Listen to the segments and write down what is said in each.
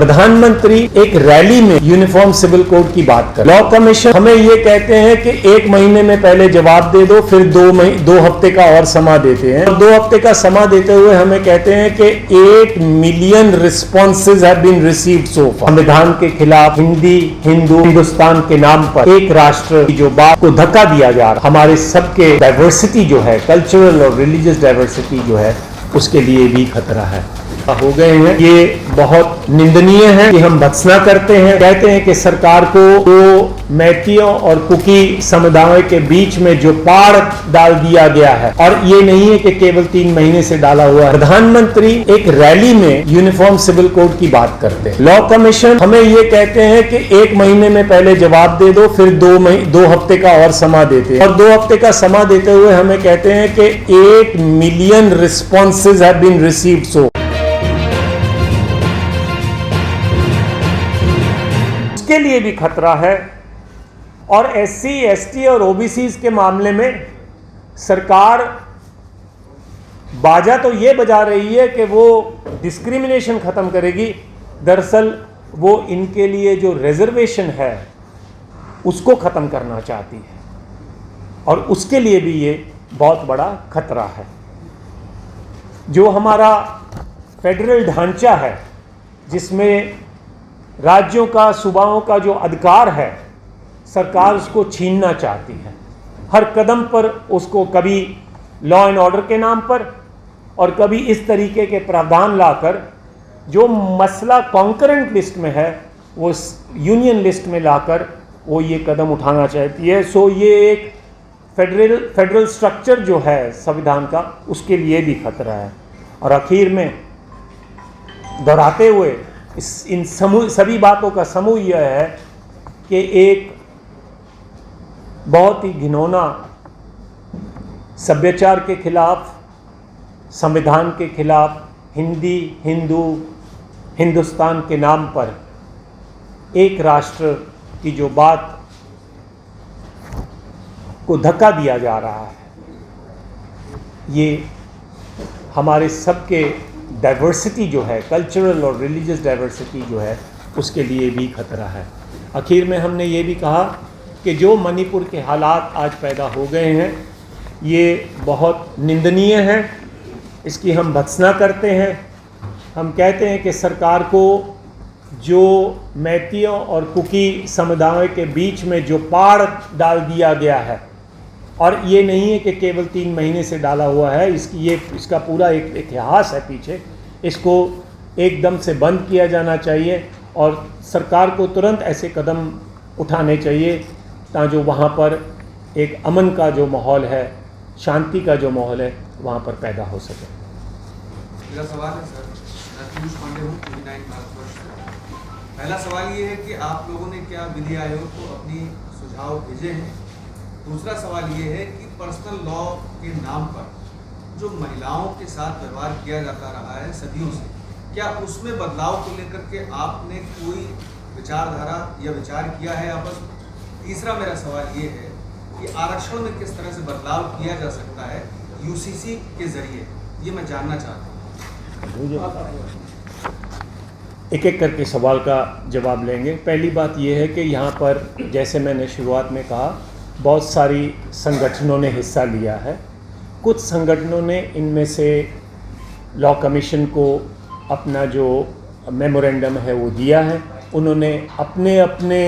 प्रधानमंत्री एक रैली में यूनिफॉर्म सिविल कोड की बात कर, लॉ कमीशन हमें ये कहते हैं कि 1 महीने में पहले जवाब दे दो, फिर 2 हफ्ते का और समा देते हैं, और 2 हफ्ते का समा देते हुए हमें कहते हैं कि 8 million responses have been received so far. संविधान के खिलाफ हिंदी, हिंदू, हिंदुस्तान के नाम पर एक राष्ट्र की जो बात को धक्का दिया जा रहा, हमारे सबके डाइवर्सिटी जो है, कल्चरल और रिलीजियस डाइवर्सिटी जो है, उसके लिए भी खतरा है हो गए हैं। ये बहुत निंदनीय है कि हम भत्सना करते हैं, कहते हैं कि सरकार को तो मैतियों और कुकी समुदाय के बीच में जो पाड़ डाल दिया गया है, और ये नहीं है कि केवल 3 महीने से डाला हुआ है। प्रधानमंत्री एक रैली में यूनिफॉर्म सिविल कोड की बात करते हैं, लॉ कमीशन हमें ये कहते हैं कि 1 महीने में पहले जवाब दे दो, फिर 2 हफ्ते का और समा देते हैं, और 2 हफ्ते का समा देते हुए हमें कहते हैं कि 8 million responses have been received so. के लिए भी खतरा है। और SC, ST और OBC के मामले में सरकार बाजा तो ये बजा रही है कि वो डिस्क्रिमिनेशन खत्म करेगी, दरअसल वो इनके लिए जो रिजर्वेशन है उसको खत्म करना चाहती है, और उसके लिए भी ये बहुत बड़ा खतरा है। जो हमारा फेडरल ढांचा है, जिसमें राज्यों का, सूबाओं का जो अधिकार है, सरकार उसको छीनना चाहती है। हर कदम पर उसको कभी लॉ एंड ऑर्डर के नाम पर, और कभी इस तरीके के प्रावधान लाकर जो मसला कॉन्करेंट लिस्ट में है वो यूनियन लिस्ट में लाकर वो ये कदम उठाना चाहती है। सो ये एक फेडरल स्ट्रक्चर जो है संविधान का, उसके लिए भी खतरा है। और आखिर में दोहराते हुए इन सभी बातों का समूह यह है कि एक बहुत ही घिनौना सभ्याचार के खिलाफ, संविधान के खिलाफ, हिंदी, हिंदू, हिंदुस्तान के नाम पर एक राष्ट्र की जो बात को धक्का दिया जा रहा है, ये हमारे सबके डाइवर्सिटी जो है, कल्चरल और रिलीजियस डाइवर्सिटी जो है, उसके लिए भी खतरा है। आखिर में हमने ये भी कहा कि जो मणिपुर के हालात आज पैदा हो गए हैं, ये बहुत निंदनीय है, इसकी हम भत्सना करते हैं। हम कहते हैं कि सरकार को जो मैतियों और कुकी समुदाय के बीच में जो पाड़ डाल दिया गया है, और ये नहीं है कि केवल 3 महीने से डाला हुआ है, इसका पूरा एक इतिहास है पीछे, इसको एकदम से बंद किया जाना चाहिए, और सरकार को तुरंत ऐसे कदम उठाने चाहिए ताकि जो वहाँ पर एक अमन का जो माहौल है, शांति का जो माहौल है, वहाँ पर पैदा हो सके। मेरा सवाल है सर, मैं पीयूष पांडे हूँ, TV9 भारतवर्ष से। पहला सवाल ये है कि आप लोगों ने क्या विधि आयोग को अपनी सुझाव भेजे हैं? दूसरा सवाल ये है कि पर्सनल लॉ के नाम पर जो महिलाओं के साथ व्यवहार किया जाता रहा है सदियों से, क्या उसमें बदलाव को लेकर के आपने कोई विचारधारा या विचार किया है आपस में? तीसरा मेरा सवाल ये है कि आरक्षण में किस तरह से बदलाव किया जा सकता है UCC के जरिए, ये मैं जानना चाहता हूँ। एक एक करके सवाल का जवाब लेंगे। पहली बात यह है कि यहाँ पर, जैसे मैंने शुरुआत में कहा, बहुत सारी संगठनों ने हिस्सा लिया है। कुछ संगठनों ने इनमें से लॉ कमीशन को अपना जो मेमोरेंडम है वो दिया है। उन्होंने अपने अपने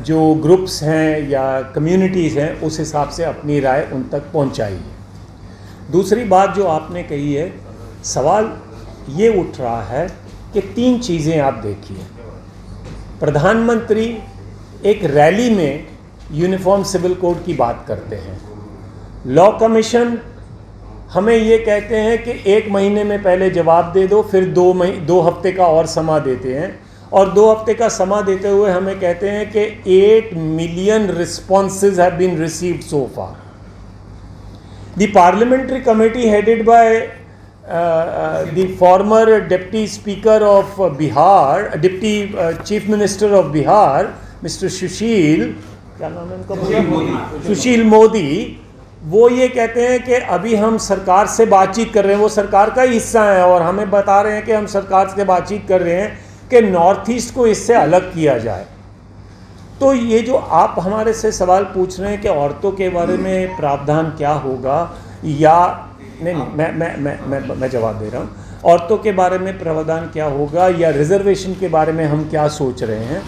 जो ग्रुप्स हैं या कम्युनिटीज़ हैं, उस हिसाब से अपनी राय उन तक पहुंचाई है। दूसरी बात जो आपने कही है, सवाल ये उठ रहा है कि 3 चीज़ें आप देखिए। प्रधानमंत्री एक रैली में यूनिफॉर्म सिविल कोड की बात करते हैं, लॉ कमीशन हमें ये कहते हैं कि 1 महीने में पहले जवाब दे दो, फिर 2 हफ्ते का और समा देते हैं, और 2 हफ्ते का समा देते हुए हमें कहते हैं कि 8 million responses have been received so far. The parliamentary committee headed by the former deputy speaker of Bihar, deputy chief minister of Bihar, mister Sushil, क्या नाम है उनका, सुशील मोदी, वो ये कहते हैं कि अभी हम सरकार से बातचीत कर रहे हैं, वो सरकार का ही हिस्सा है, और हमें बता रहे हैं कि हम सरकार से बातचीत कर रहे हैं, कि नॉर्थ ईस्ट को इससे अलग किया जाए। तो ये जो आप हमारे से सवाल पूछ रहे हैं कि औरतों के बारे में प्रावधान क्या होगा, या नहीं, मैं जवाब दे रहा हूँ। औरतों के बारे में प्रावधान क्या होगा या रिजर्वेशन के बारे में हम क्या सोच रहे हैं,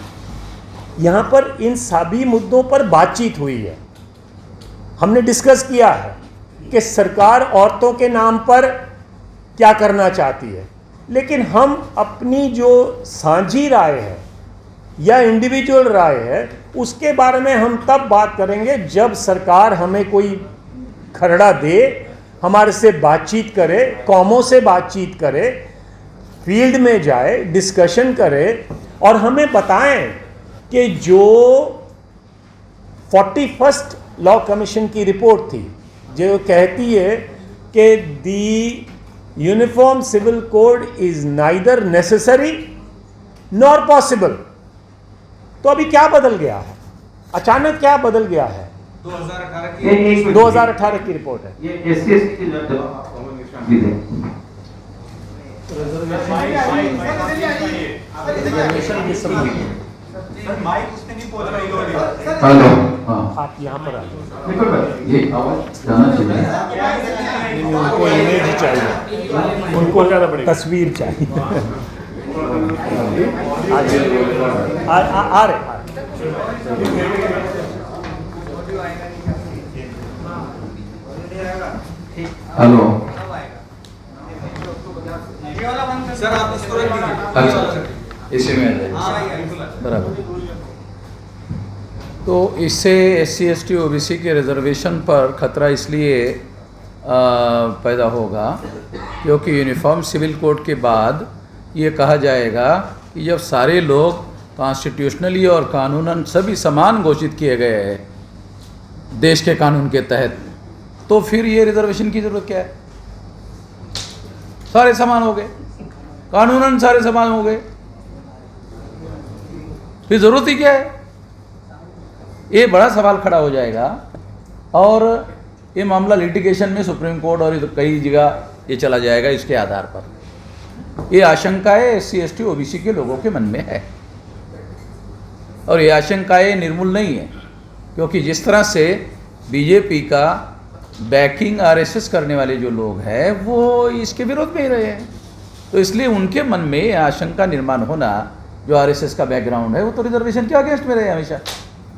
यहाँ पर इन सभी मुद्दों पर बातचीत हुई है। हमने डिस्कस किया है कि सरकार औरतों के नाम पर क्या करना चाहती है, लेकिन हम अपनी जो साझी राय है या इंडिविजुअल राय है उसके बारे में हम तब बात करेंगे जब सरकार हमें कोई खरड़ा दे, हमारे से बातचीत करे, कौमों से बातचीत करे, फील्ड में जाए, डिस्कशन करे और हमें बताएं कि जो 41st लॉ कमीशन की रिपोर्ट थी जो कहती है कि the uniform civil code is neither necessary nor possible. तो अभी क्या बदल गया है, अचानक क्या बदल गया है? 2018 की रिपोर्ट है। ये SC/ST की जवाब आपको प्लीज है। हेलो, हाँ आप यहाँ पर आइए। बिल्कुल भाई, ये आवाज जाना चाहिए। उनको इमेज चाहिए, उनको तस्वीर चाहिए। आ रहे हेलो, सर आप इसको रख दीजिए। अच्छा इसी में हाँ बराबर। तो इससे SC/ST OBC के रिजर्वेशन पर खतरा इसलिए पैदा होगा क्योंकि यूनिफॉर्म सिविल कोड के बाद ये कहा जाएगा कि जब सारे लोग कॉन्स्टिट्यूशनली और कानूनन सभी समान घोषित किए गए हैं देश के कानून के तहत, तो फिर ये रिजर्वेशन की ज़रूरत क्या है? सारे समान हो गए, कानूनन सारे समान हो गए, फिर ज़रूरत ही क्या है? ये बड़ा सवाल खड़ा हो जाएगा और ये मामला लिटिगेशन में सुप्रीम कोर्ट और कई जगह ये चला जाएगा। इसके आधार पर ये आशंकाएं SC/ST OBC के लोगों के मन में है और ये आशंकाएं निर्मूल नहीं है, क्योंकि जिस तरह से बीजेपी का बैकिंग RSS करने वाले जो लोग हैं वो इसके विरोध में ही रहे हैं, तो इसलिए उनके मन में आशंका निर्माण होना जो RSS का बैकग्राउंड है वो तो रिजर्वेशन के अगेंस्ट में रहे हमेशा।